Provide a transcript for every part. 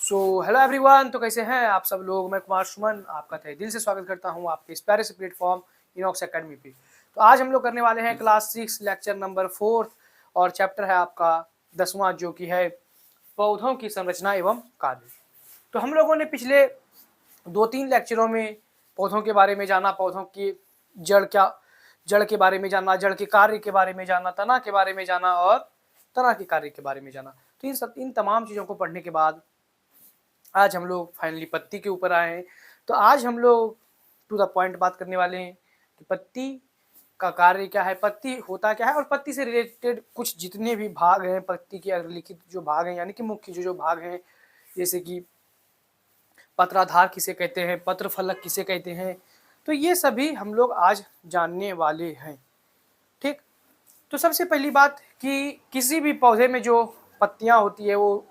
Hello everyone. तो कैसे हैं आप सब लोग। मैं कुमार सुमन आपका तहे दिल से स्वागत करता हूं आपके इस प्यारे से प्लेटफॉर्म इनॉक्स एकेडमी पे। तो आज हम लोग करने वाले हैं क्लास 6 लेक्चर नंबर 4 और चैप्टर है आपका 10वां, जो कि है पौधों की संरचना एवं कार्य। तो हम लोगों ने पिछले 2-3 लेक्चरों में पौधों के बारे में जाना, पौधों की जड़ के बारे में जाना, जड़ के कार्य के बारे में जाना, तना के बारे में जाना और तना के कार्य के बारे में जाना। तो इन तमाम चीज़ों को पढ़ने के बाद आज हम लोग फाइनली पत्ती के ऊपर आए हैं। तो आज हम लोग टू द पॉइंट बात करने वाले हैं कि पत्ती का कार्य क्या है, पत्ती होता क्या है और पत्ती से रिलेटेड कुछ जितने भी भाग हैं, पत्ती के अग्रलिखित जो भाग हैं यानी कि मुख्य जो भाग हैं, जैसे कि पत्राधार किसे कहते हैं, पत्र फलक किसे कहते हैं, तो ये सभी हम लोग आज जानने वाले हैं। ठीक, तो सबसे पहली बात कि किसी भी पौधे में जो पत्तियां होती है वो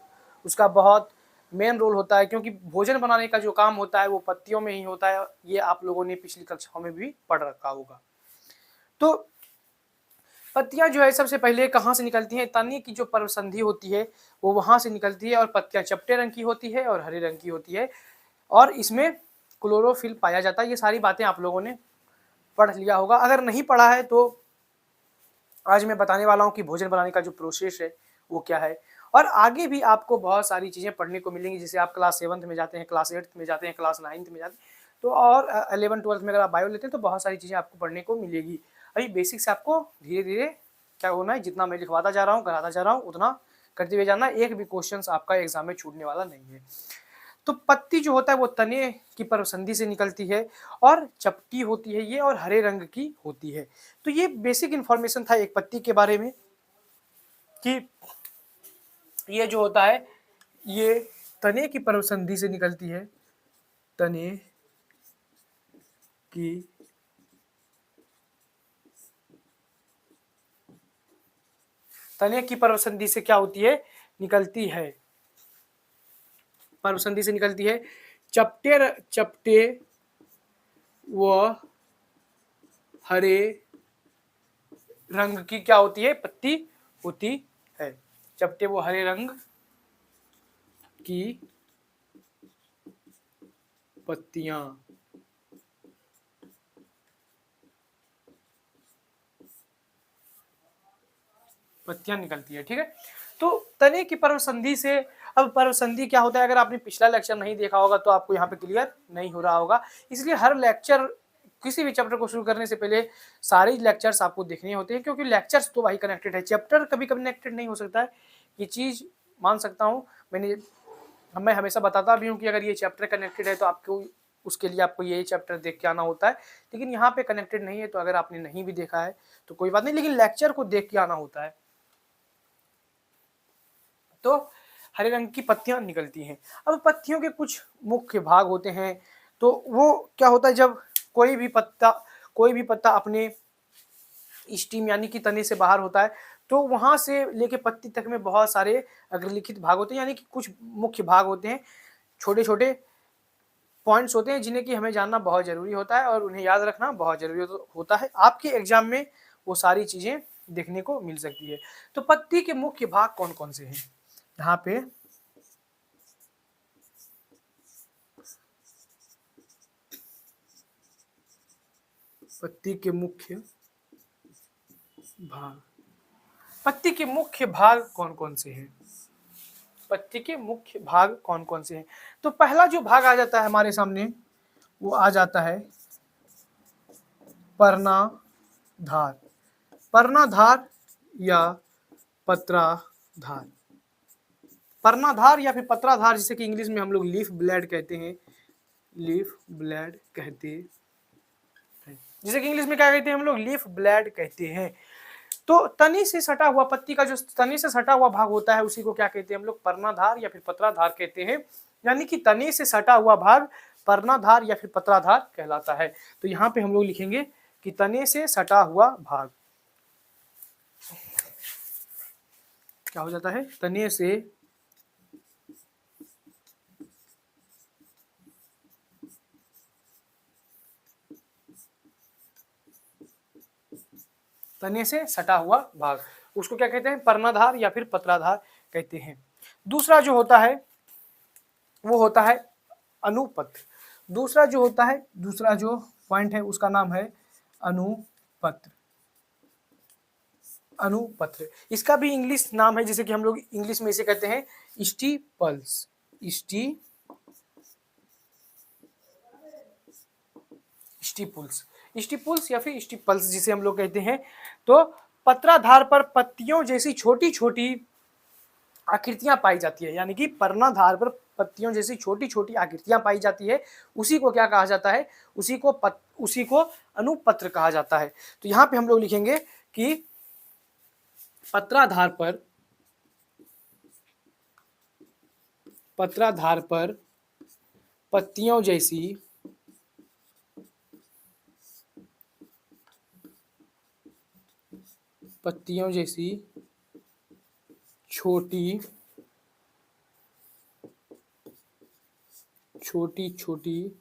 उसका बहुत मेन रोल होता है, क्योंकि भोजन बनाने का जो काम होता है वो पत्तियों में ही होता है। ये आप लोगों ने पिछली कक्षाओं में भी पढ़ रखा होगा। तो पत्तियां जो है सबसे पहले कहाँ से निकलती हैं, तने की जो पर्वसंधि होती है वो वहां से निकलती है और पत्तियां चपटे रंग की होती है और हरे रंग की होती है और इसमें क्लोरोफिल पाया जाता है। ये सारी बातें आप लोगों ने पढ़ लिया होगा। अगर नहीं पढ़ा है तो आज मैं बताने वाला हूँ कि भोजन बनाने का जो प्रोसेस है वो क्या है। और आगे भी आपको बहुत सारी चीज़ें पढ़ने को मिलेंगी, जैसे आप क्लास 7th में जाते हैं, क्लास 8th में जाते हैं, क्लास 9th में जाते हैं, तो और 11th-12th में अगर आप बायो लेते हैं तो बहुत सारी चीज़ें आपको पढ़ने को मिलेगी। अभी बेसिक से आपको धीरे धीरे क्या होना है, जितना मैं लिखवाता जा रहा हूँ, कराता जा रहा हूँ, उतना करते हुए जाना। एक भी क्वेश्चन आपका एग्जाम में छूटने वाला नहीं है। तो पत्ती जो होता है वो तने की पर्वसंधि से निकलती है और चपटी होती है ये और हरे रंग की होती है। तो ये बेसिक इंफॉर्मेशन था एक पत्ती के बारे में कि ये जो होता है ये तने की पर्वसंधि से निकलती है। तने की तने की पर्वसंधि से क्या होती है, निकलती है, पर्वसंधि से निकलती है। चपटे व हरे रंग की क्या होती है, पत्ती होती है। चपटे वो हरे रंग की पत्तियां निकलती है। ठीक है, तो तने की पर्वसंधि से, अब पर्वसंधि क्या होता है अगर आपने पिछला लेक्चर नहीं देखा होगा तो आपको यहाँ पे क्लियर नहीं हो रहा होगा। इसलिए हर लेक्चर, किसी भी चैप्टर को शुरू करने से पहले सारे लेक्चर्स आपको देखने होते हैं, क्योंकि लेक्चर्स तो भाई कनेक्टेड है, चैप्टर कभी कनेक्टेड नहीं हो सकता है। ये चीज मान सकता हूँ मैं हमेशा बताता भी हूँ कि अगर ये चैप्टर कनेक्टेड है तो आपको उसके लिए आपको यही चैप्टर देख के आना होता है, लेकिन यहाँ पे कनेक्टेड नहीं है तो अगर आपने नहीं भी देखा है तो कोई बात नहीं, लेकिन लेक्चर को देख के आना होता है। तो हरे रंग की पत्तियां निकलती हैं। अब पत्तियों के कुछ मुख्य भाग होते हैं। तो वो क्या होता है, जब कोई भी पत्ता अपने स्टीम यानी कि तने से बाहर होता है तो वहां से लेके पत्ती तक में बहुत सारे अग्रलिखित भाग होते हैं, यानी कि कुछ मुख्य भाग होते हैं, छोटे छोटे पॉइंट्स होते हैं जिन्हें कि हमें जानना बहुत जरूरी होता है और उन्हें याद रखना बहुत जरूरी होता है। आपके एग्जाम में वो सारी चीजें देखने को मिल सकती है। तो पत्ती के मुख्य भाग कौन कौन से हैं, यहाँ पे पत्ती के मुख्य भाग, पत्ती के मुख्य भाग कौन कौन से हैं, पत्ती के मुख्य भाग कौन कौन से हैं। तो पहला जो भाग आ जाता है हमारे सामने वो आ जाता है पर्णाधार। पर्णाधार या पत्राधार, पर्णाधार या फिर पत्राधार, जिसे कि इंग्लिश में हम लोग लीफ ब्लेड कहते हैं, लीफ ब्लेड कहते हैं, जिसे कि इंग्लिश में क्या कहते हैं हम लोग, लीफ ब्लेड कहते हैं। तो तनी से सटा हुआ, पत्ती का जो तनी से सटा हुआ भाग होता है उसी को क्या कहते हैं हम लोग, पर्णाधार या फिर पत्राधार कहते हैं। यानी कि तने से सटा हुआ भाग पर्णाधार या फिर पत्राधार कहलाता है। तो यहाँ पे हम लोग लिखेंगे कि तने से सटा हुआ भाग क्या हो जाता है, तने से तने से सटा हुआ भाग, उसको क्या कहते हैं, पर्णाधार या फिर पत्राधार कहते हैं। दूसरा जो होता है वो होता है अनुपत्र। दूसरा जो पॉइंट है उसका नाम है अनुपत्र। अनुपत्र, इसका भी इंग्लिश नाम है, जैसे कि हम लोग इंग्लिश में इसे कहते हैं स्टीपल्स। स्टीपुल्स, स्टीपुल्स या फिर स्टीपल्स जिसे हम लोग कहते हैं। तो पत्राधार पर पत्तियों जैसी छोटी छोटी आकृतियां पाई जाती है, यानी कि पर्णाधार पर पत्तियों जैसी छोटी छोटी आकृतियां पाई जाती है, उसी को क्या कहा जाता है, उसी को अनुपत्र कहा जाता है। तो यहाँ पे हम लोग लिखेंगे कि पत्राधार पर पत्तियों जैसी छोटी छोटी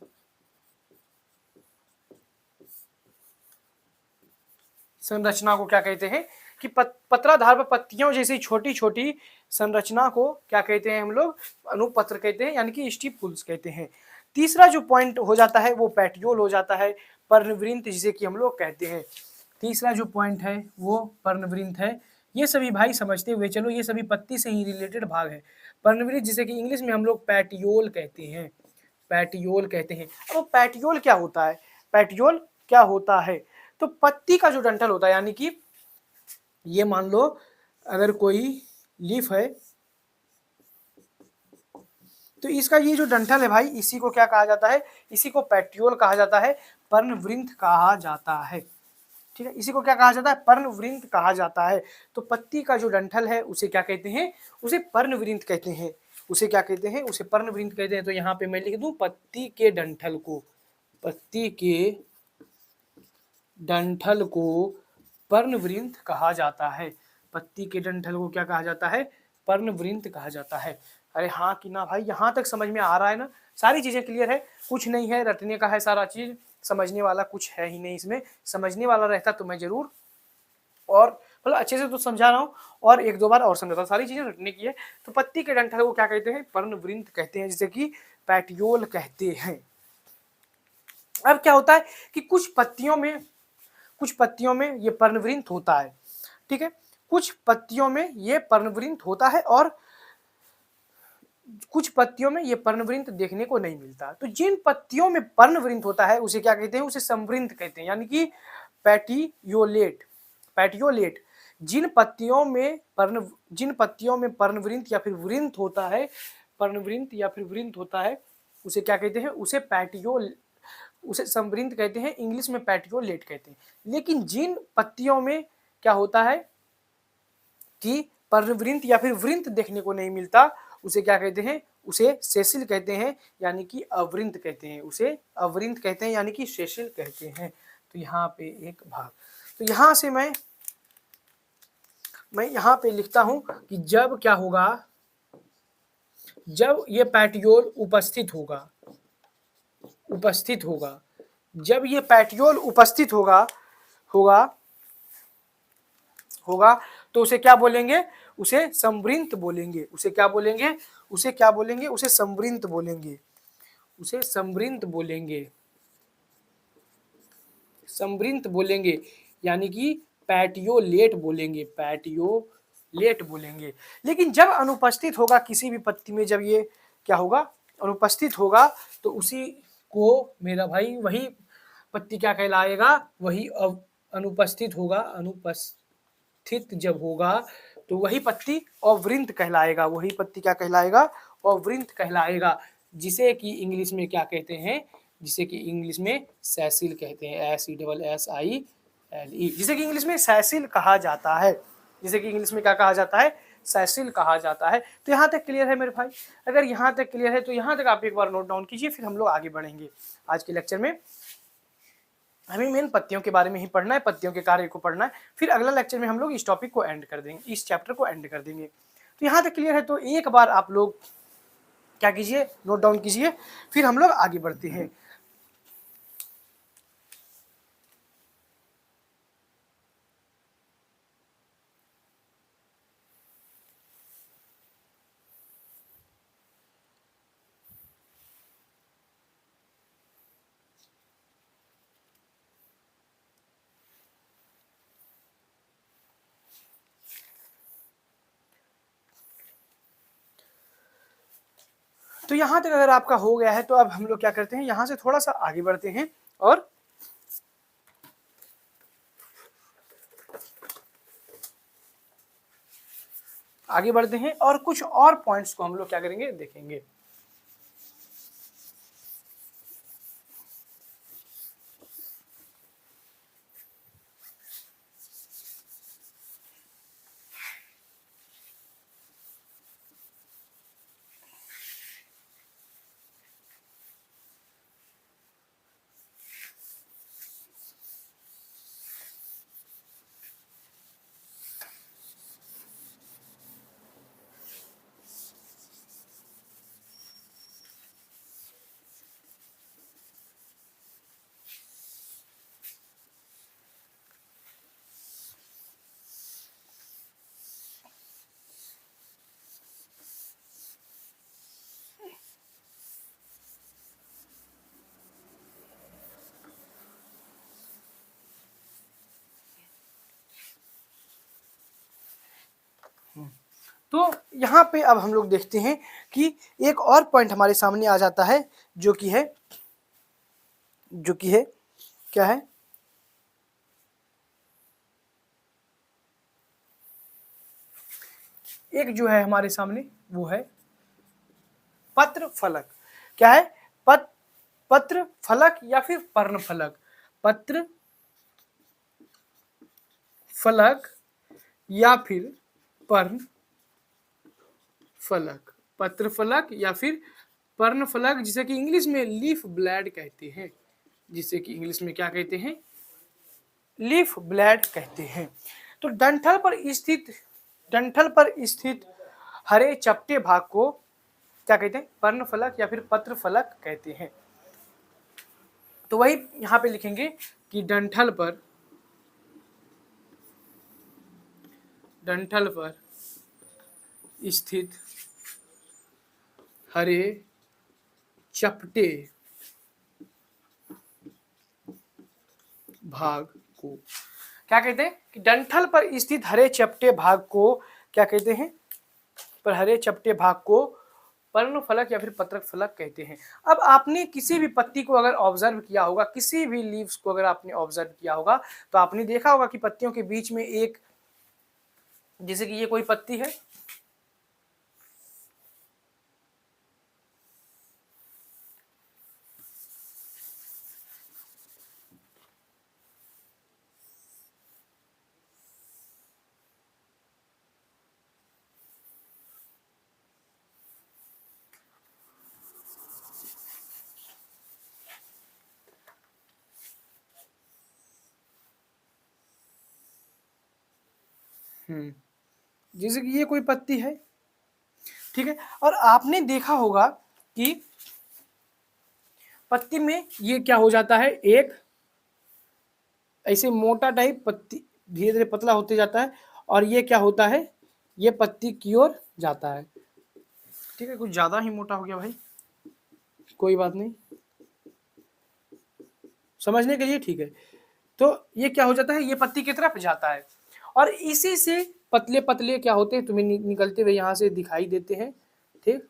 संरचना को क्या कहते हैं कि पत्राधार पर पत्तियों जैसी छोटी छोटी संरचना को क्या कहते हैं हम लोग, अनुपत्र कहते हैं, यानी कि स्टीपुल्स कहते हैं। तीसरा जो पॉइंट हो जाता है वो पेटियोल हो जाता है, पर्णवृंत जिसे कि हम लोग कहते हैं। तीसरा जो पॉइंट है वो पर्णवृंत है। ये सभी भाई समझते हुए चलो, ये सभी पत्ती से ही रिलेटेड भाग है। पर्णवृंत जिसे कि इंग्लिश में हम लोग पैटियोल कहते हैं, पैटियोल कहते हैं। अब पैटियोल क्या होता है, पैटियोल क्या होता है, तो पत्ती का जो डंठल होता है, यानी कि ये मान लो अगर कोई लीफ है तो इसका ये जो डंठल है भाई, इसी को क्या कहा जाता है, इसी को पैटियोल कहा जाता है, पर्णवृंत कहा जाता है। ठीक है, इसी को क्या कहा जाता है, पर्णवृंत कहा जाता है। तो पत्ती का जो डंठल है उसे क्या कहते हैं, उसे पर्णवृंत कहते हैं। उसे क्या कहते हैं, उसे पर्णवृंत कहते हैं। तो यहाँ पे मैं लिख दूं पत्ती के डंठल को, पत्ती के डंठल को पर्णवृंत कहा जाता है। पत्ती के डंठल को क्या कहा जाता है, पर्णवृंत कहा जाता है। अरे हाँ कि ना भाई, यहाँ तक समझ में आ रहा है ना, सारी चीजें क्लियर है, कुछ नहीं है, रटने का है सारा चीज, समझने वाला कुछ है ही नहीं इसमें। समझने वाला रहता तो मैं जरूर और मतलब अच्छे से तो समझा रहा हूँ, और एक दो बार और समझाता, सारी चीजें रटने की है। तो पत्ती के डंठल को क्या कहते हैं, पर्णवृंत कहते हैं, जिसे कि पैटियोल कहते हैं। अब क्या होता है कि कुछ पत्तियों में ये पर्णवृंत होता है, ठीक है, कुछ पत्तियों में ये पर्णवृंत होता है और कुछ पत्तियों में ये पर्णवृंत देखने को नहीं मिलता। तो जिन पत्तियों में पर्णवृंत होता है उसे क्या कहते हैं, उसे संवृंत कहते हैं, यानी कि पैटियोलेट। पैटियोलेट, जिन पत्तियों में पर्णवृंत या फिर वृंत होता है, पर्णवृंत या फिर वृंत होता है, उसे क्या कहते हैं, उसे संवृंत कहते हैं, इंग्लिश में पैटियोलेट कहते हैं। लेकिन जिन पत्तियों में क्या होता है कि पर्णवृंत या फिर वृंत देखने को नहीं मिलता, उसे क्या कहते हैं, उसे सेसिल कहते हैं, यानी कि अवृंत कहते हैं, उसे अवृंत कहते हैं, यानी कि सेसिल कहते हैं। तो यहाँ पे एक भाग, तो यहाँ से मैं यहाँ पे लिखता हूं कि जब क्या होगा, जब ये पैटियोल उपस्थित होगा, जब ये पैटियोल उपस्थित होगा तो उसे क्या बोलेंगे, उसे संवृंत बोलेंगे। उसे क्या बोलेंगे, उसे क्या बोलेंगे, उसे संवृंत बोलेंगे, उसे संवृंत बोलेंगे, संवृंत बोलेंगे, यानी कि पैटियोलेट बोलेंगे, पैटियोलेट बोलेंगे। लेकिन जब अनुपस्थित होगा किसी भी पत्ती में, जब ये क्या होगा, अनुपस्थित होगा, तो उसी को मेरा भाई वही पत्ती क्या कहलाएगा, वही अनुपस्थित होगा, अनुपस्थित जब होगा तो वही पत्ती अवृंत कहलाएगा, वही पत्ती क्या कहलाएगा, अवृंत कहलाएगा, जिसे कि इंग्लिश में क्या कहते हैं, जिसे कि इंग्लिश में सैसिल कहते हैं, SESSIL, जिसे कि इंग्लिश में सैसिल कहा जाता है, जिसे कि इंग्लिश में क्या कहा जाता है, सैसिल कहा जाता है। तो यहाँ तक क्लियर है मेरे भाई, अगर यहाँ तक क्लियर है तो यहाँ तक आप एक बार नोट डाउन कीजिए, फिर हम लोग आगे बढ़ेंगे। आज के लेक्चर में हमें मेन पत्तियों के बारे में ही पढ़ना है, पत्तियों के कार्य को पढ़ना है, फिर अगला लेक्चर में हम लोग इस टॉपिक को एंड कर देंगे, इस चैप्टर को एंड कर देंगे। तो यहाँ तक क्लियर है, तो एक बार आप लोग क्या कीजिए, नोट डाउन कीजिए, फिर हम लोग आगे बढ़ते हैं। तो यहाँ तक अगर आपका हो गया है तो अब हम लोग क्या करते हैं, यहाँ से थोड़ा सा आगे बढ़ते हैं और कुछ और पॉइंट्स को हम लोग क्या करेंगे, देखेंगे। तो यहाँ पे अब हम लोग देखते हैं कि एक और पॉइंट हमारे सामने आ जाता है, जो कि है क्या है, एक जो है हमारे सामने वो है पत्र फलक। क्या है, पत्र फलक या फिर पर्ण फलक। पत्र फलक या फिर पर्ण फलक। पत्र फलक या फिर पर्ण फलक, जिसे कि इंग्लिश में लीफ ब्लेड कहते हैं, जिसे कि इंग्लिश में क्या कहते हैं, लीफ ब्लेड कहते हैं। तो डंठल पर स्थित हरे चपटे भाग को क्या कहते हैं, पर्ण फलक या फिर पत्र फलक कहते हैं। तो वही यहां पे लिखेंगे कि डंठल पर स्थित हरे चपटे भाग को क्या कहते हैं, कि डंठल पर स्थित हरे चपटे भाग को क्या कहते हैं, पर हरे चपटे भाग को पर्ण फलक या फिर पत्र फलक कहते हैं। अब आपने किसी भी पत्ती को अगर ऑब्जर्व किया होगा, किसी भी लीव्स को अगर आपने ऑब्जर्व किया होगा, तो आपने देखा होगा कि पत्तियों के बीच में एक, जैसे कि ये कोई पत्ती है, जैसे कि ये कोई पत्ती है, ठीक है, और आपने देखा होगा कि पत्ती में ये क्या हो जाता है, एक ऐसे मोटा टाइप पत्ती धीरे धीरे पतला होते जाता है, और ये क्या होता है, ये पत्ती की ओर जाता है। ठीक है, कुछ ज्यादा ही मोटा हो गया भाई, कोई बात नहीं, समझने के लिए ठीक है। तो ये क्या हो जाता है, ये पत्ती की तरफ जाता है, और इसी से पतले पतले क्या होते हैं, तुम्हें निकलते हुए यहाँ से दिखाई देते हैं। ठीक,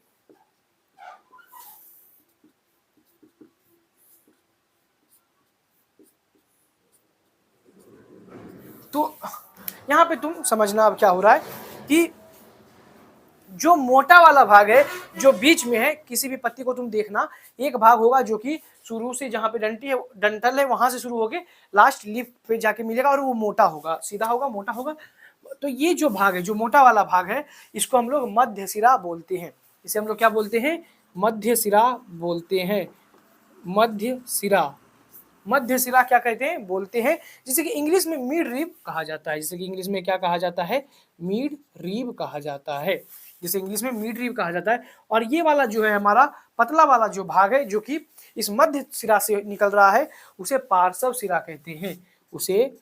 तो यहाँ पे तुम समझना अब क्या हो रहा है कि जो मोटा वाला भाग है जो बीच में है, किसी भी पत्ती को तुम देखना, एक भाग होगा जो कि शुरू से जहां पे डंठल है वहां से शुरू होके लास्ट लीफ पे जाके मिलेगा, और वो मोटा होगा, सीधा होगा, मोटा होगा। तो ये जो भाग है, जो मोटा वाला भाग है, इसको हम लोग मध्य सिरा बोलते हैं। इसे हम लोग क्या बोलते हैं, मध्य सिरा बोलते हैं। मध्य सिरा क्या कहते हैं, बोलते हैं, जिसे कि इंग्लिश में मिड रिब कहा जाता है। जिसे कि इंग्लिश में क्या कहा जाता है, मिड रिब कहा जाता है, जिसे इंग्लिश में मिड रिब कहा जाता है। और ये वाला जो है हमारा पतला वाला जो भाग है, जो कि इस मध्य सिरा से निकल रहा है, उसे पार्श्व सिरा कहते हैं। उसे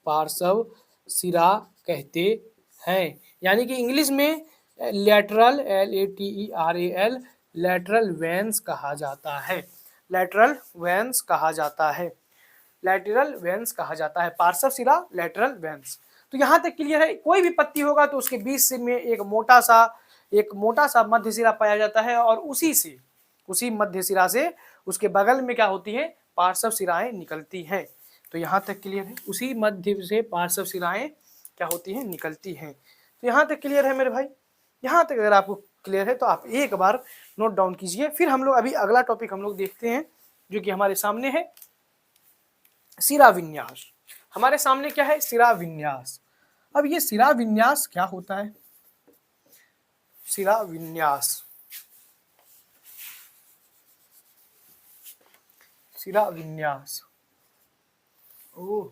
पार्श्व सिरा कहते हैं। यानी कि इंग्लिश में लैटरल, LATERAL, लैटरल वेन्स कहा जाता है। लैटरल वेन्स कहा जाता है, लैटरल वेन्स कहा जाता है, पार्श्व सिरा, लैटरल वेन्स। तो यहाँ तक क्लियर है। कोई भी पत्ती होगा तो उसके बीच से में एक मोटा सा एक मोटा सा मध्य सिरा पाया जाता है और उसी मध्य सिरा से उसके बगल में क्या होती है, पार्श्व सिराएं निकलती हैं। तो यहाँ तक क्लियर है, उसी मध्य से पार्श्व सिराएं क्या होती हैं, निकलती हैं। तो यहाँ तक क्लियर है मेरे भाई। यहाँ तक अगर आपको क्लियर है तो आप एक बार नोट डाउन कीजिए। फिर हम लोग अभी अगला टॉपिक हम लोग देखते हैं जो कि हमारे सामने है सिरा विन्यास। हमारे सामने क्या है, सिरा विन्यास। अब ये सिरा विन्यास क्या होता है, सिरा विन्यास, सिरा विन्यास। ओ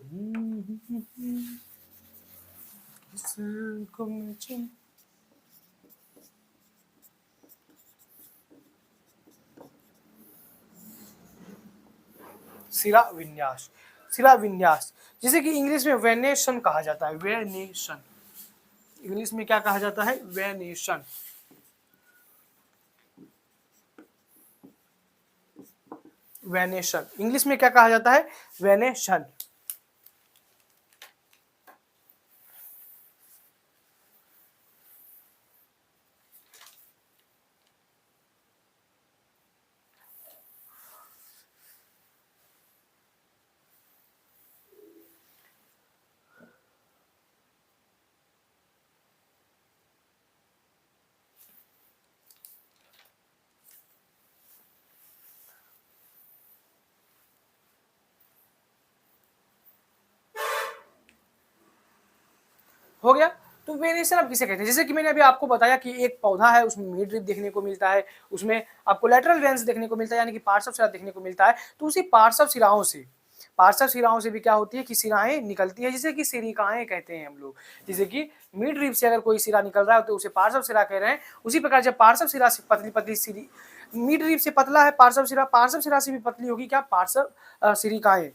सिरा विन्यास, सिरा विन्यास जिसे कि इंग्लिश में वेनेशन कहा जाता है, वेनेशन। इंग्लिश में क्या कहा जाता है, वेनेशन। वेनेशन इंग्लिश में क्या कहा जाता है, वेनेशन। हो गया। तो वेरिएशन अब किसे कहते हैं, जैसे कि मैंने अभी आपको बताया कि एक पौधा है, उसमें मिड रिब देखने को मिलता है, उसमें आपको लेटरल वेन्स देखने को मिलता है, यानी कि पार्श्व सिरा देखने को मिलता है। तो उसी पार्श्व सिराओं से भी क्या होती है कि सिराएं निकलती है, जिसे कि सिरिकाएं कहते हैं हम लोग। जैसे कि मिड रिब से अगर कोई सिरा निकल रहा है तो उसे पार्श्व सिरा कह रहे हैं। उसी प्रकार जब पार्श्व सिरा से पतली पतली सिरी, मिड रिब से पतला है पार्श्व सिरा से भी पतली होगी क्या, पार्श्व सिरिकाएं।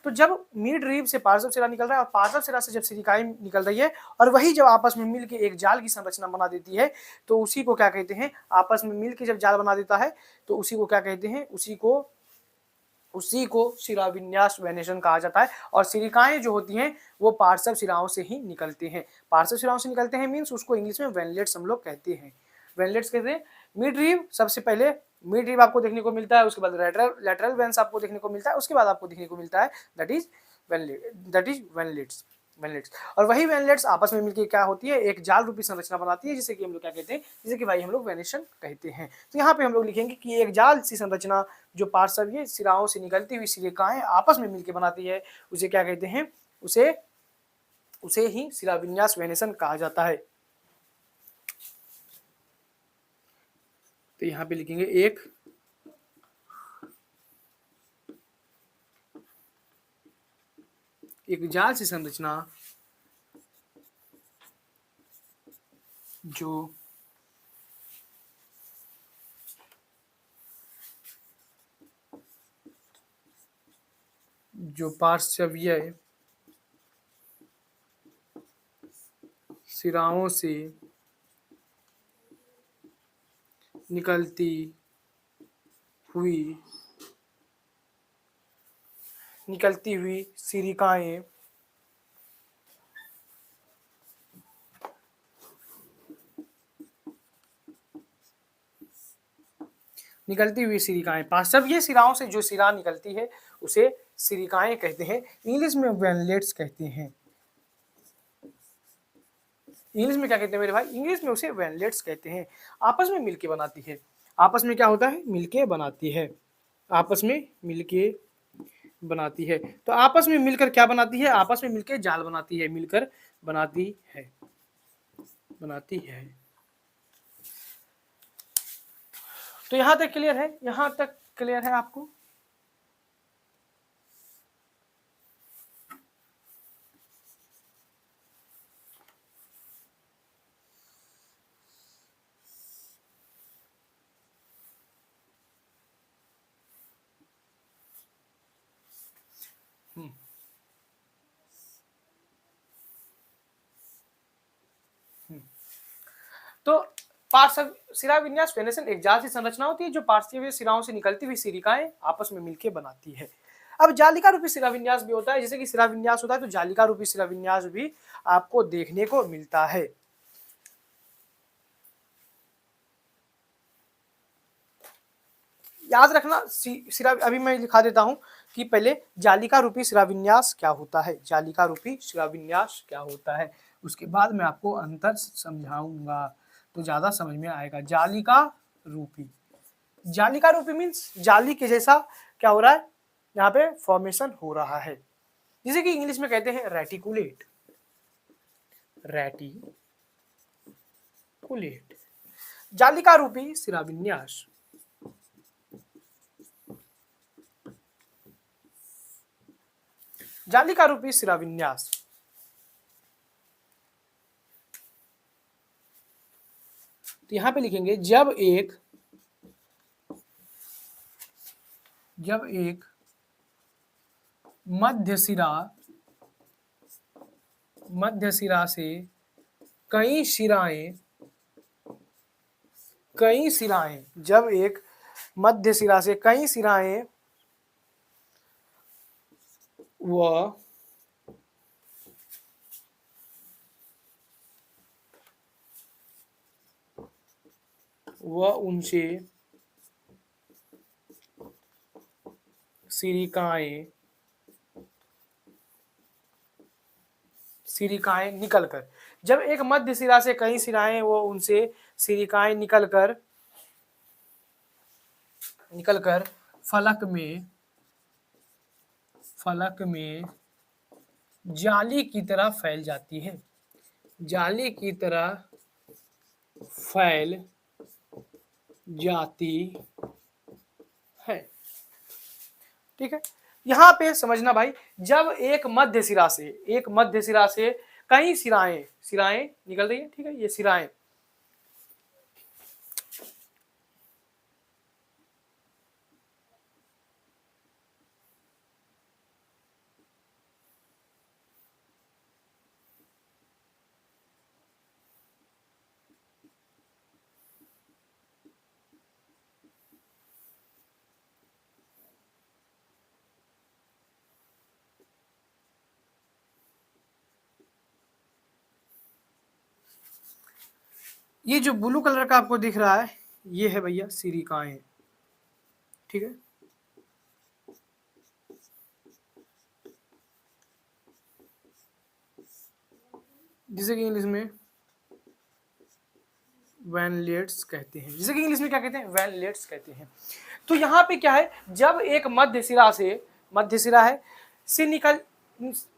तो जब मिड रिब से पार्श्व सिरा निकल रहा है और पार्श्व सिरा से जब सिरिकाएं निकल रही है और वही जब आपस में मिलकर एक जाल की संरचना बना देती है, तो उसी को क्या कहते हैं, आपस में मिलकर जब जाल बना देता है तो उसी को क्या कहते हैं, उसी को सिरा विन्यास वेनेशन कहा जाता है। और सिरिकाएं जो होती हैं वो पार्श्व सिराओं से ही निकलते हैं। पार्श्व सिराओं से निकलते हैं मीन्स उसको इंग्लिश में वेनलेट्स हम लोग कहते हैं, वेनलेट्स कहते हैं। मिड रिब सबसे पहले मिड रिब आपको देखने को मिलता है, उसके बाद लेटरल वेन्स आपको देखने को मिलता है, उसके बाद आपको देखने को मिलता है दैट इज वेनलेट्स। और वही वेनलेट्स आपस में मिलकर क्या होती है, एक जाल रूपी संरचना बनाती है, जिसे कि हम लोग क्या कहते हैं, जिसे कि भाई हम लोग वेनेशन कहते हैं। तो यहाँ पे हम लोग लिखेंगे कि एक जाल सी संरचना जो पार्श्वीय सिराओं से निकलती हुई सिलिकाएं आपस में मिलकर बनाती है, उसे क्या कहते हैं, उसे ही सिरा विन्यास वेनेशन कहा जाता है। तो यहाँ पे लिखेंगे एक जाल सी संरचना जो पार्श्वीय सिराओं से निकलती हुई सिरिकाएं पार्श्वीय सिराओं से जो सिरा निकलती है उसे सिरिकाएं कहते हैं, इंग्लिश में वेनलेट्स कहते हैं। इंग्लिश में क्या कहते हैं मेरे भाई, इंग्लिश में उसे वेनलेट्स कहते हैं। आपस में मिलके बनाती है, आपस में क्या होता है, मिलके बनाती है, आपस में मिलके बनाती है। तो आपस में मिलकर क्या बनाती है, आपस में मिलकर जाल बनाती है, मिलकर बनाती है। तो यहां तक क्लियर है, यहां तक क्लियर है आपको। तो पार्श्व सिरा विन्यास वेनेशन एक जाल सी संरचना होती है जो पार्श्वीय सिराओं से निकलती हुई सिरिकाएं आपस में मिलकर बनाती है। अब जालिका रूपी सिरा विन्यास भी होता है, जैसे कि सिरा विन्यास होता है तो जालिका रूपी सिरा विन्यास भी आपको देखने को मिलता है। याद रखना सिरा, अभी मैं लिखा देता हूं कि पहले जालिका रूपी शिराविन्यास क्या होता है, जालिका रूपी शिराविन्यास क्या होता है, उसके बाद मैं आपको अंतर समझाऊंगा तो ज्यादा समझ में आएगा। जालिका रूपी, जालिका रूपी मीन्स जाली के जैसा क्या हो रहा है, यहाँ पे फॉर्मेशन हो रहा है, जिसे कि इंग्लिश में कहते हैं रेटिकुलेट, रेटिकुलेट, जालिका रूपी शिराविन्यास। जालिका रूपी शिराविन्यास, तो यहां पे लिखेंगे जब एक मध्य सिरा से कई सिराएं, जब एक मध्य सिरा से कई सिराएं व उनसे सिरिकाएं निकलकर, जब एक मध्य सिरा से कई सिराएं वो उनसे सिरिकाएं निकलकर फलक में जाली की तरह फैल जाती है, जाली की तरह फैल जाती है। ठीक है, यहां पे समझना भाई, जब एक मध्य सिरा से कई सिराएं निकल रही है, ठीक है, ये सिराएं, ये जो ब्लू कलर का आपको दिख रहा है ये है भैया सिरिकाएं, ठीक है, जिसे कि इंग्लिश में वैनलेट्स कहते हैं, जिसे कि इंग्लिश में क्या कहते हैं, वैनलेट्स कहते हैं। तो यहाँ पे क्या है, जब एक मध्य सिरा है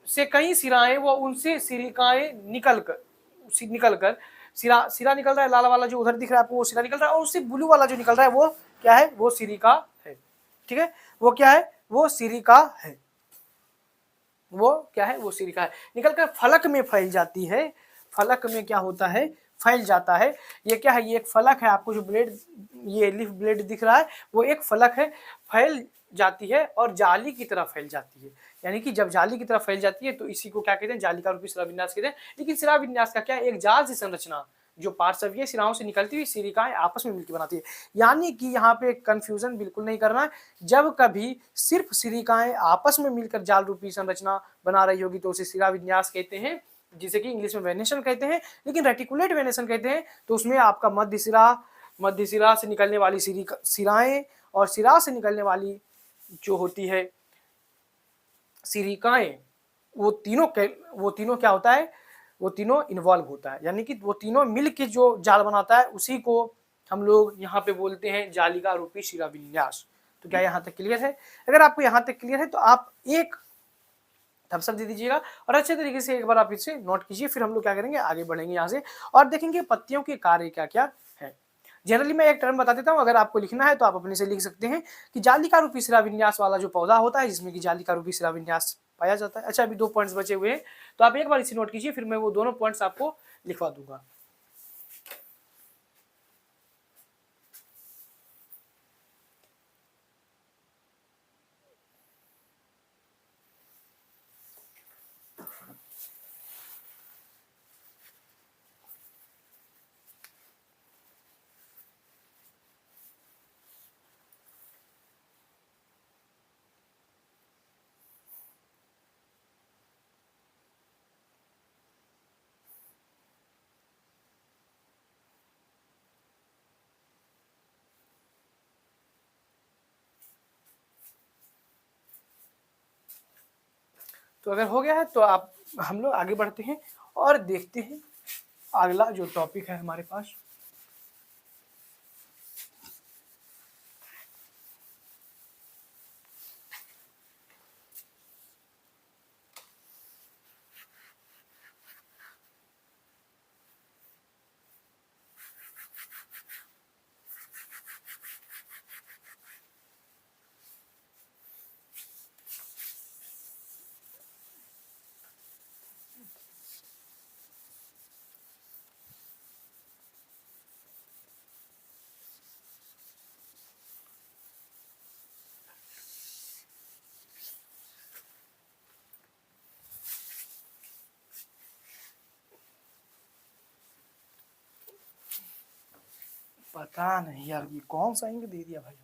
से कई सिराएं वो उनसे सिरिकाएं निकल कर सिरा निकल रहा है, लाल वाला जो उधर दिख रहा है आपको वो सिरा निकल रहा है, और उससे ब्लू वाला जो निकल रहा है वो क्या है, वो सिरिका है, ठीक है, वो क्या है, वो सिरिका है, वो क्या है, वो सिरिका है, निकलकर फलक में फैल जाती है, फलक में क्या होता है, फैल जाता है। ये क्या है, ये एक फलक है, आपको जो ब्लेड, ये लीफ ब्लेड दिख रहा है वो एक फलक है, फैल जाती है और जाली की तरह फैल जाती है, यानी कि जब जाली की तरह फैल जाती है तो इसी को क्या कहते हैं, जालिका रूपी शिराविन्यास कहते हैं। लेकिन शिराविन्यास का क्या है, एक जाल सी संरचना जो पार्श्वीय सिराओं से निकलती हुई सिरिकाएं आपस में मिलकर बनाती है, यानी कि यहाँ पे कंफ्यूजन बिल्कुल नहीं करना है, जब कभी सिर्फ सिरिकाएं आपस में मिलकर जाल रूपी संरचना बना रही होगी तो उसे शिराविन्यास कहते हैं, जिसे कि इंग्लिश में वेनेशन कहते हैं। लेकिन रेटिकुलेट वेनेशन कहते हैं तो उसमें आपका मध्य सिरा से निकलने वाली सिराएं और सिरा से निकलने वाली जो होती है सिरिकाएं, वो तीनों क्या होता है, वो तीनों इन्वॉल्व होता है, यानी कि वो तीनों मिल के जो जाल बनाता है उसी को हम लोग यहाँ पे बोलते हैं जालिका रूपी शिराविन्यास। तो क्या यहाँ तक क्लियर है? अगर आपको यहाँ तक क्लियर है तो आप एक थम्स अप दे दीजिएगा और अच्छे तरीके से एक बार आप इसे नोट कीजिए, फिर हम लोग क्या करेंगे, आगे बढ़ेंगे यहाँ से और देखेंगे पत्तियों के कार्य क्या क्या है। जनरली मैं एक टर्म बता देता हूँ, अगर आपको लिखना है तो आप अपने से लिख सकते हैं कि जालिका रूपी शिराविन्यास वाला जो पौधा होता है जिसमें कि जालिका रूपी शिराविन्यास पाया जाता है। अच्छा, अभी 2 पॉइंट्स बचे हुए हैं तो आप एक बार इसे नोट कीजिए, फिर मैं वो दोनों पॉइंट्स आपको लिखवा दूंगा। तो अगर हो गया है तो आप हम लोग आगे बढ़ते हैं और देखते हैं अगला जो टॉपिक है हमारे पास। पता नहीं यार ये कौन सा इंक दे दिया भाई।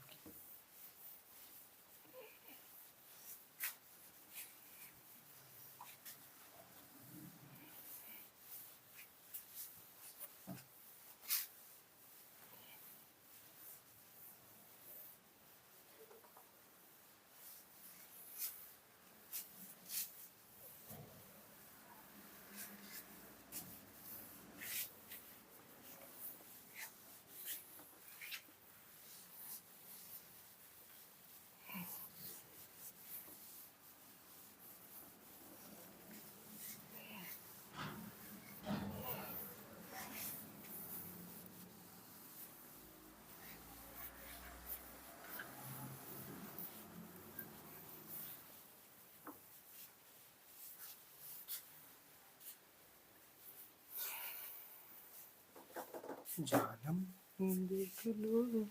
जानम देख लो।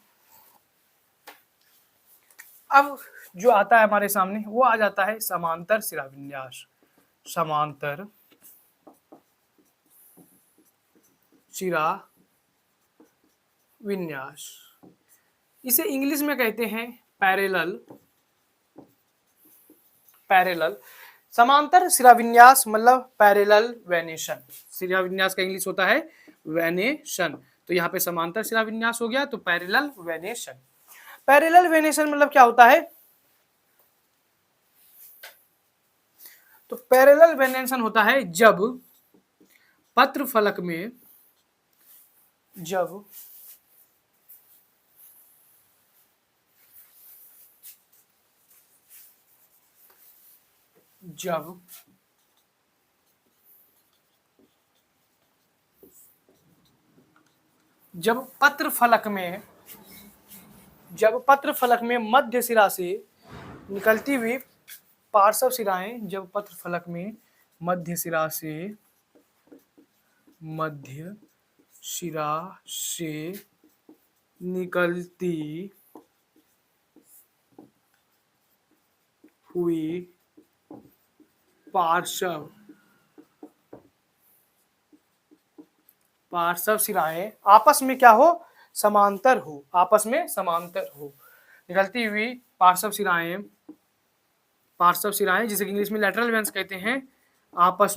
अब जो आता है हमारे सामने वो आ जाता है समांतर शिराविन्यास। समांतर शिरा विन्यास, इसे इंग्लिश में कहते हैं पैरेलल। पैरेलल समांतर शिराविन्यास मतलब पैरेलल वेनेशन। शिराविन्यास का इंग्लिश होता है वेनेशन, तो यहाँ पे समांतर शिराविन्यास हो गया तो पैरेलल वेनेशन। पैरेलल वेनेशन मतलब क्या होता है? तो पैरेलल वेनेशन होता है जब पत्र फलक में जब पत्र फलक में मध्य शिरा से निकलती हुई पार्श्व शिराएं, जब पत्र फलक में मध्य शिरा से निकलती हुई पार्श्व शिराएं आपस में क्या हो? समांतर हो। आपस में समांतर हो। निकलती हुई पार्श्व शिराएं जिसे इंग्लिश में लैटरल वेन्स कहते हैं, आपस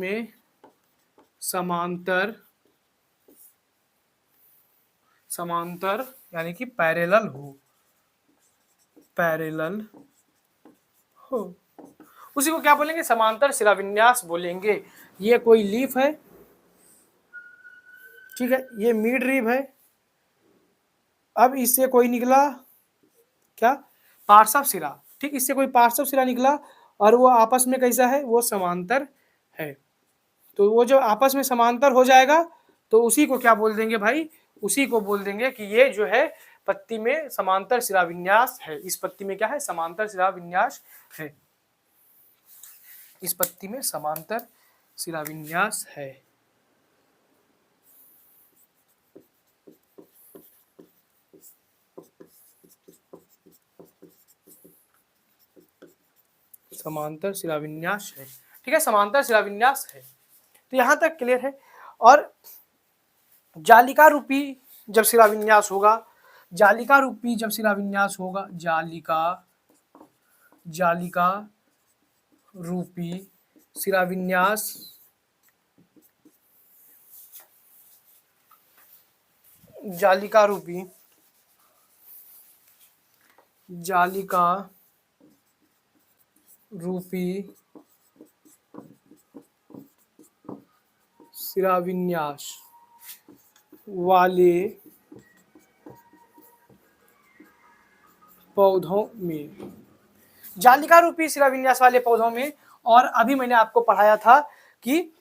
में समांतर यानी कि पैरेलल हो। उसी को क्या बोलेंगे? समांतर शिराविन्यास बोलेंगे। ये कोई लीफ है, ठीक है, ये मिड रिब है। अब इससे कोई निकला क्या? पार्श्व शिरा। ठीक, इससे कोई पार्श्व शिरा निकला और वो आपस में कैसा है? वो समांतर है। तो वो जो आपस में समांतर हो जाएगा तो उसी को क्या बोल देंगे भाई? उसी को बोल देंगे कि ये जो है पत्ती में समांतर शिराविन्यास है। इस पत्ती में क्या है? समांतर शिराविन्यास है। इस पत्ती में समांतर शिराविन्यास है। समांतर शिराविन्यास है, ठीक है, समांतर शिराविन्यास है। तो यहां तक क्लियर है। और जालिका रूपी जब शिराविन्यास होगा, जालिका रूपी जब शिराविन्यास होगा, जालिका रूपी शिराविन्यास जालिका रूपी शिराविन्यास वाले पौधों में, जालिका रूपी शिराविन्यास वाले पौधों में। और अभी मैंने आपको पढ़ाया था कि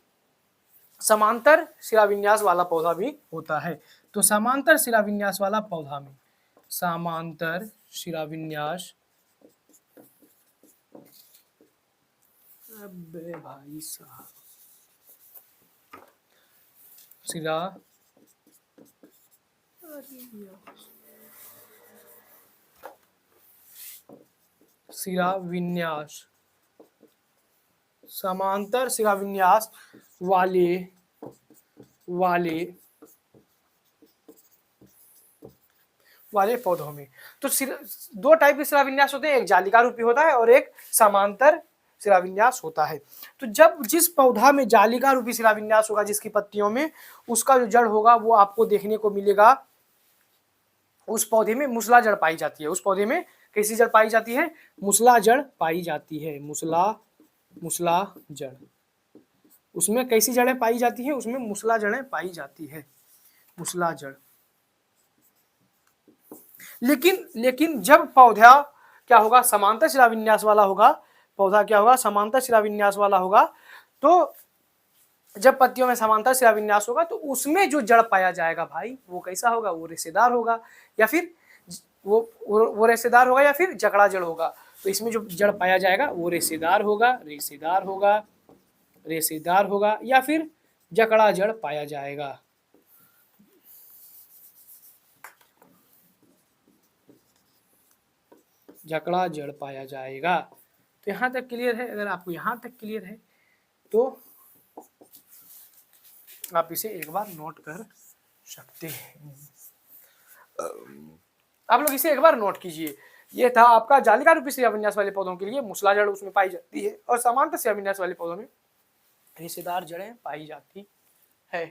समांतर शिराविन्यास वाला पौधा भी होता है। तो समांतर शिराविन्यास वाला पौधा में, समांतर शिराविन्यास, अबे भाई साहब, शिरा शिराविन्यास, समांतर शिराविन्यास वाले वाले वाले पौधों में। तो दो टाइप के शिराविन्यास होते हैं, एक जालिका रूपी होता है और एक समांतर शिराविन्यास होता है। तो जब जिस पौधा में जालिका रूपी शिराविन्यास होगा, जिसकी पत्तियों में, उसका जो जड़ होगा वो आपको देखने को मिलेगा, उस पौधे में मुसला जड़ पाई जाती है। उस पौधे में कैसी जड़ पाई जाती है? मुसला जड़ पाई जाती है। मुसला जड़, उसमें कैसी जड़ें पाई जाती हैं? उसमें मुसला जड़ें पाई जाती है, मुसला जड़। लेकिन जब पौधा क्या होगा? समांतर शिराविन्यास वाला होगा। पौधा क्या होगा? समांतर शिराविन्यास वाला होगा। तो जब पत्तियों में समांतर शिराविन्यास होगा तो उसमें जो जड़ पाया जाएगा भाई, वो कैसा होगा? वो रेशेदार होगा, या फिर वो रेशेदार होगा, या फिर जकड़ा जड़ होगा। तो इसमें जो जड़ पाया जाएगा वो रेशेदार होगा, रेशेदार होगा, या फिर जकड़ा जड़ पाया जाएगा। जकड़ा जड़ पाया जाएगा। तो यहाँ तक क्लियर है? अगर आपको यहाँ तक क्लियर है तो आप इसे एक बार नोट कर सकते हैं। आप लोग इसे एक बार नोट कीजिए। ये था आपका जालिका रूपी शिराविन्यास वाले पौधों के लिए मुसला जड़ उसमें पाई जाती है, और समांतर शिराविन्यास वाले पौधों में रेशेदार जड़ें पाई जाती है।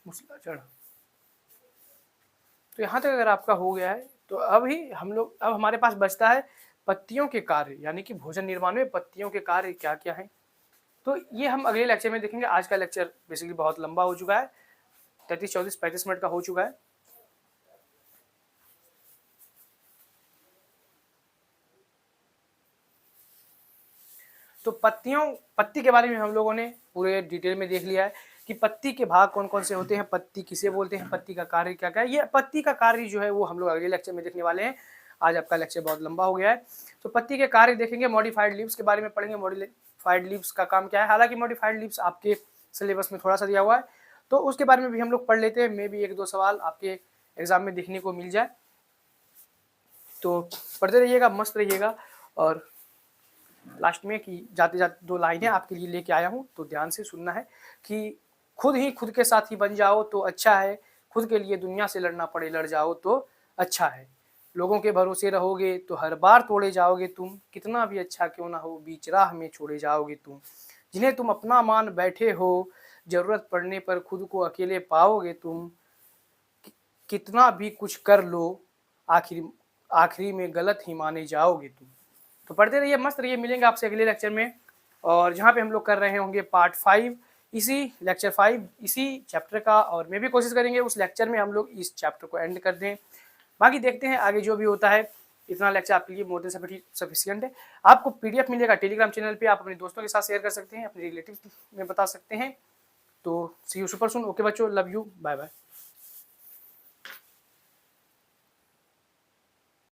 मुसला जड़। तो यहाँ तक अगर आपका हो गया है तो अब हमारे पास बचता है पत्तियों के कार्य, यानी कि भोजन निर्माण में पत्तियों के कार्य क्या क्या है। तो ये हम अगले लेक्चर में देखेंगे। आज का लेक्चर बेसिकली बहुत लंबा हो चुका है, 33, 34, 35 मिनट का हो चुका है। तो पत्ती के बारे में हम लोगों ने पूरे डिटेल में देख लिया है कि पत्ती के भाग कौन कौन से होते हैं, पत्ती किसे बोलते हैं, पत्ती का कार्य क्या क्या है। ये पत्ती का कार्य जो है वो हम लोग अगले लेक्चर में देखने वाले हैं। आज आपका लेक्चर बहुत लंबा हो गया है। तो पत्ती के कार्य देखेंगे, मॉडिफाइड लीव्स के बारे में पढ़ेंगे, मॉडिफाइड लीव्स का काम क्या है। हालांकि मॉडिफाइड लीव्स आपके सिलेबस में थोड़ा सा दिया हुआ है, तो उसके बारे में भी हम लोग पढ़ लेते हैं। मे भी 1-2 सवाल आपके एग्जाम में देखने को मिल जाए। तो पढ़ते रहिएगा, मस्त रहिएगा। और लास्ट में कि जाते जाते 2 लाइनें आपके लिए लेके आया हूँ, तो ध्यान से सुनना है कि खुद ही खुद के साथ ही बन जाओ तो अच्छा है, खुद के लिए दुनिया से लड़ना पड़े लड़ जाओ तो अच्छा है। लोगों के भरोसे रहोगे तो हर बार तोड़े जाओगे तुम, कितना भी अच्छा क्यों ना हो बीच राह में छोड़े जाओगे तुम। जिन्हें तुम अपना मान बैठे हो, जरूरत पड़ने पर खुद को अकेले पाओगे तुम। कितना भी कुछ कर लो, आखिरी में गलत ही माने जाओगे तुम। तो पढ़ते रहिए, मस्त रहिए। मिलेंगे आपसे अगले लेक्चर में, और जहाँ पे हम लोग कर रहे होंगे पार्ट 5, इसी लेक्चर 5 इसी चैप्टर का। और मैं भी कोशिश करेंगे उस लेक्चर में हम लोग इस चैप्टर को एंड कर दें। बाकी देखते हैं आगे जो भी होता है। इतना लेक्चर आपके लिए मोर देन सफिशिएंट है। आपको पीडीएफ मिलेगा टेलीग्राम चैनल पे, आप अपने दोस्तों के साथ शेयर कर सकते हैं, अपने रिलेटिव में बता सकते हैं। तो सी यू सुपर सून। ओके बच्चों, लव यू, बाय बाय।